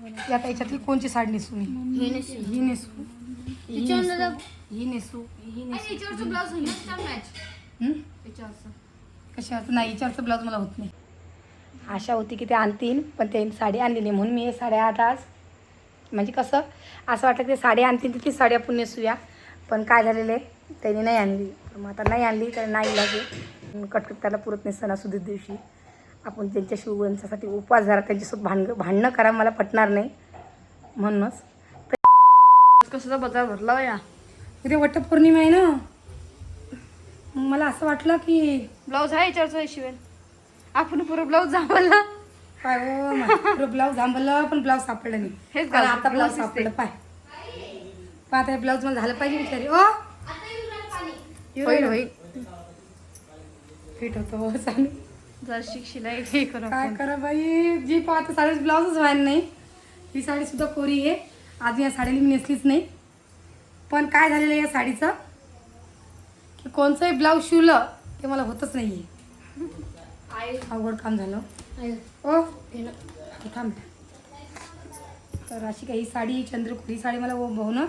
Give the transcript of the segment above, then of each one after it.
आता याच्यातली कोणची साडी नेसू मी? ही नेसू, ही नेसू, ही नेसू. कशावर? नाही, हिच्यावरचं ब्लाऊज मला होत नाही. आशा होती की ते आणतील, पण त्यांनी साडी आणली नाही म्हणून मी हे साड्या आज म्हणजे कसं असं वाटलं की ते साडी आणतील तर ती साडी आपण नेसूया. पण काय झालेलं आहे, त्यांनी नाही आणली. मग आता नाही आणली तर नाही लागेल. कटकट त्याला पुरत नाही सणासुदीच्या दिवशी आपण त्यांच्याशी वंचासाठी उपवास झाला, त्यांच्यासोबत भांडणं करा मला पटणार नाही. म्हणूनच कसा बाजार भरला या. उद्या वटपौर्णिमा आहे ना, मग मला असं वाटलं की ब्लाऊज आहे याच्यावरचा शिवेल आपण पुरं ब्लाऊज जांभळला. काय हो ब्लाऊज आंबलं पण ब्लाऊज सापडलं नाही. हेच आणि आता ब्लाऊज सापडलं. पाय आता ब्लाऊज मला झालं पाहिजे बिचारी. ओ होईल होईल फिट होतो चालेल. जर शिलाई हे करा काय करा बाई, जी पाहता साडीच ब्लाऊजच व्हायला नाही. ही साडी सुद्धा कोरी आहे. अजून या साडीला मी नेसलीच नाही. पण काय झालेलं आहे या साडीचं की कोणचंही ब्लाऊज शिवलं ते मला होतच नाही आहे. अवघड काम झालं. ओ थांब. तर अशी काही साडी चंद्रकोरी साडी मला भाऊ ना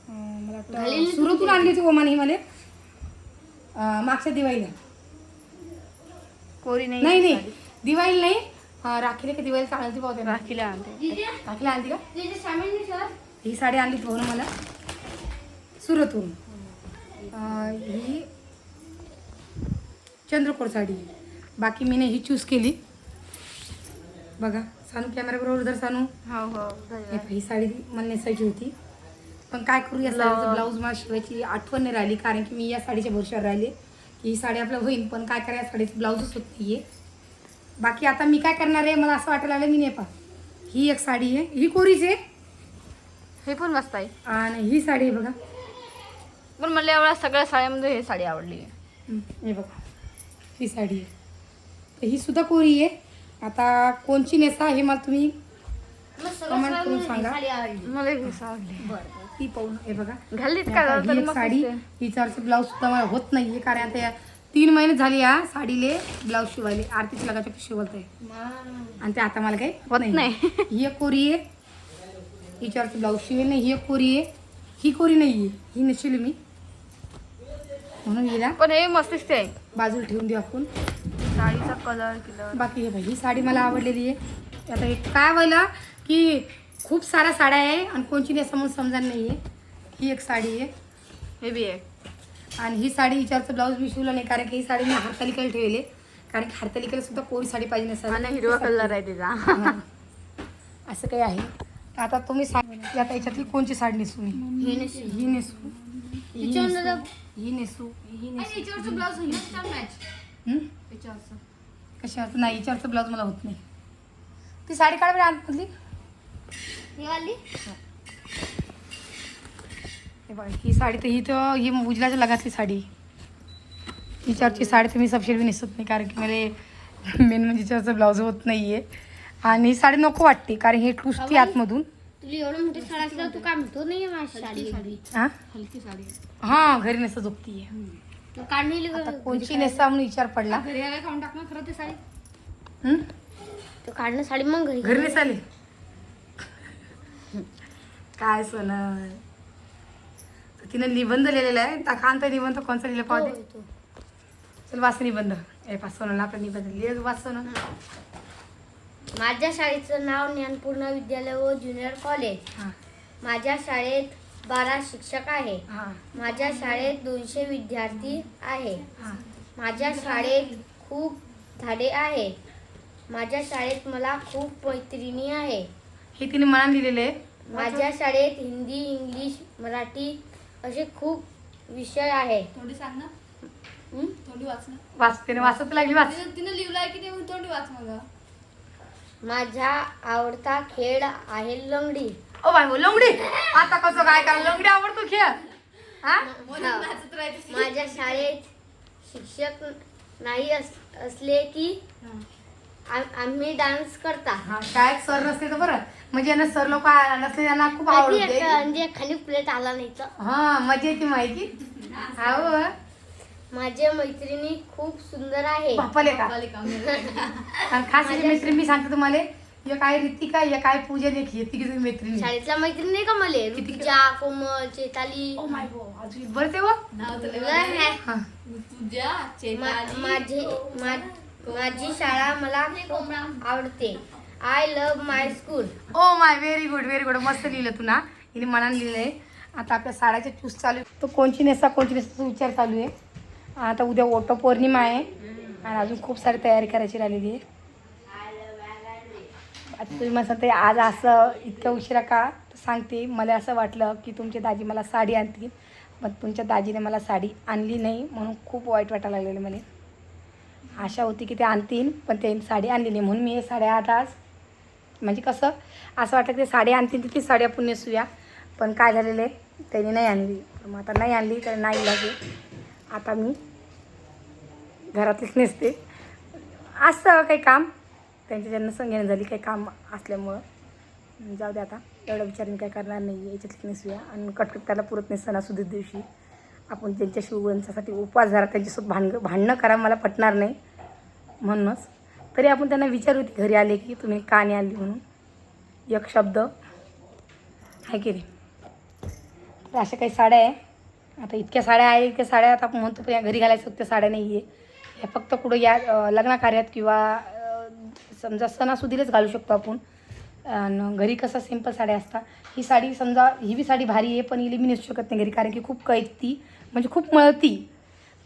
मला वाटतं सुरतून आणली होती ओमाने ही मला मागच्या दिवाळीला. कोरी नाही नाही दिवाळीला नाही, राखीला का दिवाळीला आणली पाहते. राखीला आणते. राखीला आणली का? ही साडी आणली भाऊ ना मला सुरतून. ही चंद्रकोर साडी आहे. बाकी मी ही चूज केली. बघा सानू कॅमेरा बरोबर जर सानू हो हो ही साडी मला नेसायची होती. पण काय करू, या साडीचं ब्लाऊज मला शिवायची आठवण नाही राहिली. कारण की मी या साडीच्या भरोश्यावर राहिले की ही साडी आपलं होईल. पण काय करा, या साडीचं ब्लाऊजच होत नाही आहे. बाकी आता मी काय करणार आहे, मला असं वाटायला लागलं मी नाही पा ही एक साडी आहे, ही कोरीच आहे. हे पण मस्त आहे. आणि ही साडी आहे बघा. पण मला एवढ्या सगळ्या साड्यामध्ये हे साडी आवडली आहे. हे बघा ही साडी आहे. तर ही सुद्धा कोरी आहे. आता कोणची नेसा हे मला तुम्ही कमेंट करून सांगा. मला हे आवडली. ती पाहून हे बघा घाललीत ही का एक साडी. हिच्यावरचं ब्लाऊज सुद्धा मला होत नाहीये. कारण आता या 3 महिने झाले या साडीले ब्लाऊज शिवायले. आरतीची लगाच्या शिवत आहे आणि ते आता मला काही होत नाही. ही एक कोरी आहे. हिच्यावरचं ब्लाऊज शिवेल नाही. ही एक कोरी आहे. ही कोरी नाहीये, ही नेसली मी म्हणून हिला पण हे मस्त दिसते आहे. बाजूला ठेवून देऊ आपण. साडीचा कलर बाकी हे बाई ही साडी मला आवडलेली आहे. आता हे काय व्हायला की खूप साऱ्या साड्या आहे आणि कोणची नेसा म्हणून समजा नाही आहे. ही एक साडी आहे. हे बी आहे. आणि ही साडी हिच्यावरचं ब्लाऊज मी शिवलं नाही कारण की ही साडी मी हरतालिकेला ठेवले. कारण की हरतालिकेला सुद्धा कोरी साडी पाहिजे नसावी. आणि हिरवा कलर आहे तिचा. असं काही आहे. आता तुम्ही सांगा आता याच्यातली कोणची साडी नेसू मी? ही नेसू, ही नेसू, ही नेसू, ही नेसू. कशावर? नाही, हिच्यावरचं ब्लाऊज मला होत नाही. ती साडी काढ बरं आतमधली. हे बघा ही साडी तर ही उजल्याच्या लगातली साडी. हिच्यावरची साडी तर मी सबशेल बी नेसत नाही कारण की मला मेन म्हणजे हिच्यावरचं ब्लाऊज होत नाही आहे. आणि ही साडी नको वाटते कारण हे टुसती आतमधून. तुला एवढं मोठी साडी असल्यावर तू काय म्हणतो नाही माझी साडी. हां हलकी साडी. हां घरी नेसा झोपती आहे. तू काढली आता कोणची नेसा म्हणून विचार पडला. घरी आल्या खाऊन टाकणार खरं ते साडी. तू काढणं साडी मग घरी घरी नेसाले काय सोना. तिनं निबंध लिहिलेला आहे. कांता निबंध कोणचा लिहिला पाहते. चल वाच निबंध. ए पाच सोनाला आपला निबंध लिहि वाच सोना. माझ्या शाळेचं नाव ज्ञानपूर्ण विद्यालय व ज्युनियर कॉलेज. हां माझ्या शाळेत 12 शिक्षक आहे. हां माझ्या शाळेत 200 विद्यार्थी आहे. हां माझ्या शाळेत खूप झाडे आहे. माझ्या शाळेत मला खूप मैत्रिणी आहे. हे तिने मनात लिहिलेलं आहे. माझ्या शाळेत हिंदी, इंग्लिश, मराठी असे खूप विषय आहे. थोडी सांग ना. थोडी वाच ना. वाचते वाचत लागली वाच. तिने लिहिलं आहे की ते थोडी वाच मग. माझा आवडता खेळ आहे लंगडी. ओ बाय लंगडी. आता कसं काय का लंगडी आवडतो खेळ. हा माझ्या शाळेत शिक्षक नाही असले की आम्ही डान्स करता. हा शाळेत सर नसते तर बरं म्हणजे यांना सर लोक नसले त्यांना खूप आवडते. म्हणजे खाली प्लेट आला नाही तर. हा मजा येते माहिती. हो माझ्या मैत्रिणी खूप सुंदर आहे. बापाले का आणि खास अशी मैत्रीण मी सांगते तुम्हाला एक आहे रितिका, एक आहे पूजन, एक हे तिघी मैत्रिणी. शाळेतल्या मैत्रीण नाही का मला ऋतुजा, कोमल, चेताली. ओ माय गॉड, अजून बरं ते व? हा. माझी शाळा मला खूप आवडते. I love my school. Oh my, very good. मस्त लिहिलं तू ना, हिने मनाने लिहिलंय. आता आपल्या साड्याचे चूस चालू आहे. तो कोणची नेसा विचार चालू आहे. आता उद्या वटपौर्णिमा आहे आणि अजून खूप सारी तयारी करायची राहिलेली आहे. आता तुम्ही मला सांगते आज असं इतक्या उशिरा का तर सांगते. मला असं वाटलं की तुमचे दाजी मला साडी आणतील, पण तुमच्या दाजीने मला साडी आणली नाही म्हणून खूप वाईट वाटायला लागलेलं. मला आशा होती की ते आणतील, पण त्यांनी साडी आणली नाही म्हणून मी हे साड्या आज म्हणजे कसं असं वाटतं की ते साडी आणतील तर ती साडी आपण नेसूया, पण काय झालेलं आहे त्यांनी नाही आणली. मग आता नाही आणली तर नाही लागे. आता मी घरातलीच नेसते. असं काही काम त्यांच्या ज्यांना संघ्याने झाली काही काम असल्यामुळं जाऊ दे. आता एवढा विचार मी काय करणार नाही. याच्यातलीच नेसूया आणि कटकटाला पुरत नाही सणासुदीच्या दिवशी आपण त्यांच्या शिवग्रंथासाठी उपवास झाला त्यांच्यासोबत भांडणं करा मला पटणार नाही. म्हणूनच तरी आपण त्यांना विचारू की घरी आले की तुम्ही का नाही आली म्हणून एक शब्द आहे की नाही. तर अशा काही साड्या आहे. आता इतक्या साड्या आहे, इतक्या साड्या आता आपण म्हणतो पण या घरी घालायचं त्या साड्या नाही आहे. या फक्त कुठं या लग्नाकार्यात किंवा समजा सणासुदीलाच घालू शकतो आपण. आणि घरी कसं सिंपल साड्या असतात. ही साडी समजा ही बी साडी भारी आहे, पण हिला मी नेसू शकत नाही घरी, कारण की खूप कैती म्हणजे खूप मळती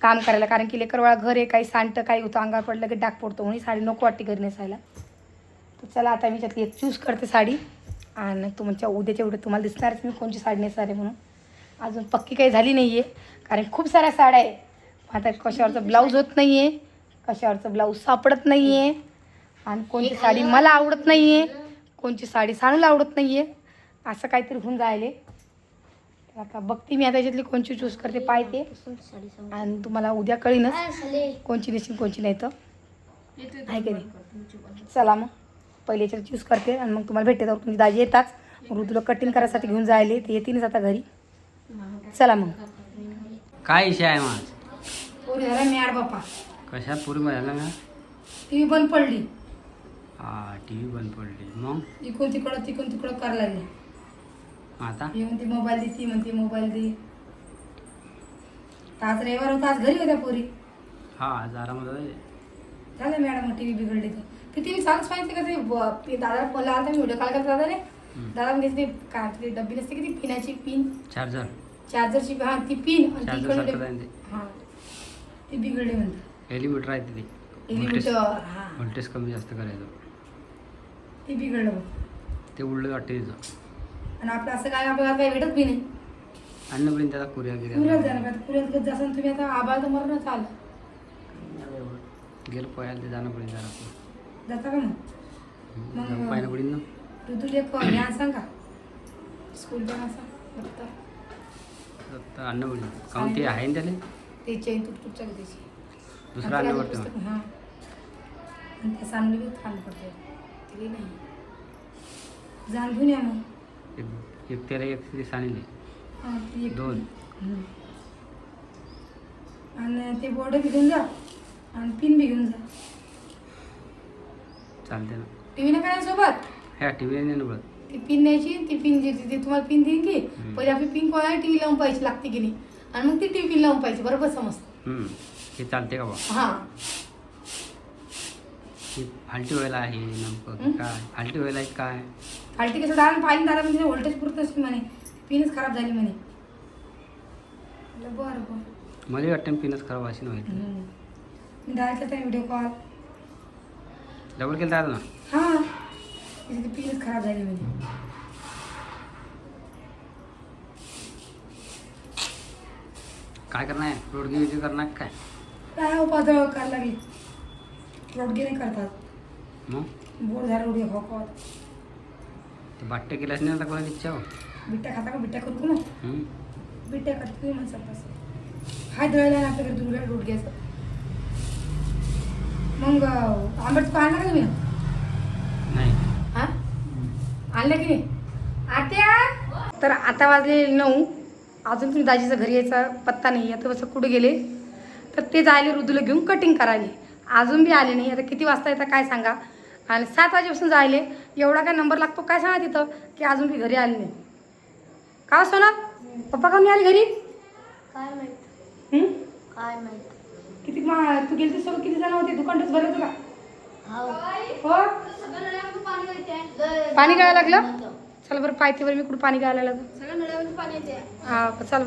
काम करायला. कारण की लेकरवाळा घर आहे, काही सांडतं काही होतं अंगावर पडलं की डाग पडतो म्हणून ही साडी नको वाटते घरी नेसायला. तर चला आता मी त्यातली एक चूज करते साडी आणि तुमच्या उद्याच्या तुम्हाला दिसणारच मी कोणची साडी नेसणार आहे म्हणून. अजून पक्की काही झाली नाही आहे कारण खूप साऱ्या साड्या आहे. आता कशावरचं ब्लाऊज होत नाही आहे, कशावरचं ब्लाऊज सापडत नाही आहे आणि कोणती साडी मला आवडत नाही आहे, कोणची साडी सानूला आवडत नाही आहे, असं काहीतरी होऊन जायले. आता बघते मी आता याच्यातली कोणची चूज करते पाहते आणि तुम्हाला उद्या कळीनच कोणची नेशील कोणची नाही तर आहे की नाही. चला मग पहिले याच्यात चूज करते आणि मग तुम्हाला भेटते. तर तुमची दाजी येतात मग तुला कटिंग करायसाठी घेऊन जायले ते येतीलच आता घरी. चला मग. काय विषय आहे माझ पोरी झाला मॅड बापा. कशात पूर्ण झालं ना. टी व्ही बंद पडली. हा टी व्ही बंद पडली मग इकडून तिकडं करायला लागली. आता ही म्हणते मोबाईल दे, ती म्हणते मोबाईल दे. आज रविवार होता, आज घरी होत्या पोरी. हा आज आरामात आहे. झालं मॅडम टी व्ही बिघडली तर ते टी व्ही चालूच पाहिजे का ते दादा मला आलता मी व्हिडिओ कॉल करता दादाने. दादा म्हणजे ते काय ते डब्बी नसते की ती पिण्याची पिन चार्जरची हा ती पिन आणि ती इकडे हा ती बिघडली म्हणतात. एलिमीटर आहे तिथे एलिमीटर हा व्होल्टेज कमी जास्त करायचं ते बिघडलं ते उडलं वाटते तिथं. आणि आपलं असं काय आपल्याला काही भेटत बी नाही. अन्नपर्यंत त्याला कुऱ्या पुऱ्यात जाणार पाहिजे. पुऱ्यात जसं तुम्ही आता आबाळ तर मरणच आलं गेलं पोहायला ते जाणं पडेल जरा जाता का मग पाहिलं पडेल ना. ऋतूला एक ह्या सांगा स्कूल बॅग असा बघता तर अन्न पडेल काऊन ते आहे ना त्याला ते चेन तुटच्या त्याची दुसरं अन्न पडतं मग. हां आणि त्या सांगली बी खाणं पडते तिला नाही जाण घेऊन या मग. एक त्याला एक तरी सांगले हां ती एक दोन. आणि ते बोर्ड बी घेऊन जा आणि पिन बी घेऊन जा. चालते ना. टी व्ही नका सोबत ह्या टी व्ही नाही ना पडत. ती पिन न्यायची ती पिन जी तुम्हाला पिन देईन की पहिले आपली पिन कोणाला टी व्ही लावून पाहिजे लागते की नाही आणि मग ती टी व्ही पिन लावून पाहिजे बरोबर समजतं. हे चालते का बा. हां हे फालटी व्हायला आहे नेमकं काय फालटी व्हायला आहे काय. फालटी कसं दादा पाहिजे दादा म्हणजे व्होल्टेज पुरत नसते म्हणे पिनच खराब झाली म्हणे. बरं बरं मला वाटतं पिनच खराब अशी व्हायची. मी दादा त्या व्हिडिओ कॉल डबल केलं दादा ना. हां तिची पिनच खराब झाली म्हणे. काय करणार आहे रोडगी विजय करणार काय काय पातळ करायला लागली रोडगे नाही करतात मग बोर झालं रोडगे खाऊ ते बाट्टे केल्यास नाही आता कोणाची इच्छा हो. बिट्ट्या खाता का बिट्ट्या करू का मग बिट्ट्या करतो तुम्ही म्हणतात तसं हाय दळायला ना आपल्याकडे तुला रोडग्याचं. मग आंबट पाहिलं का तुम्ही नाही हां आणलं की नाही आत्या. तर आता वाजले 9 अजून तुम्ही दाजीचं घरी यायचा पत्ता नाही. आता कसं कुठे गेले तर ते जायले ऋतूला घेऊन कटिंग करायले अजून बी आले नाही. आता किती वाजता येतात काय सांगा. आणि 7 वाजेपासून जायले एवढा काय नंबर लागतो काय सांगा तिथं की अजून काही घरी आले नाही. का सोना पप्पा का नाही आले घरी? काय माहित हं? काय माहित. किती तू गेली सोबत किती जण होते? दुकानच भरलं तुला? हो पाणी गळायला लागलं. चल बरं पायते बरं मी कुठं पाणी गळायला लागलं. सगळ्या नळ्यामध्ये पाणी येते. हा चल.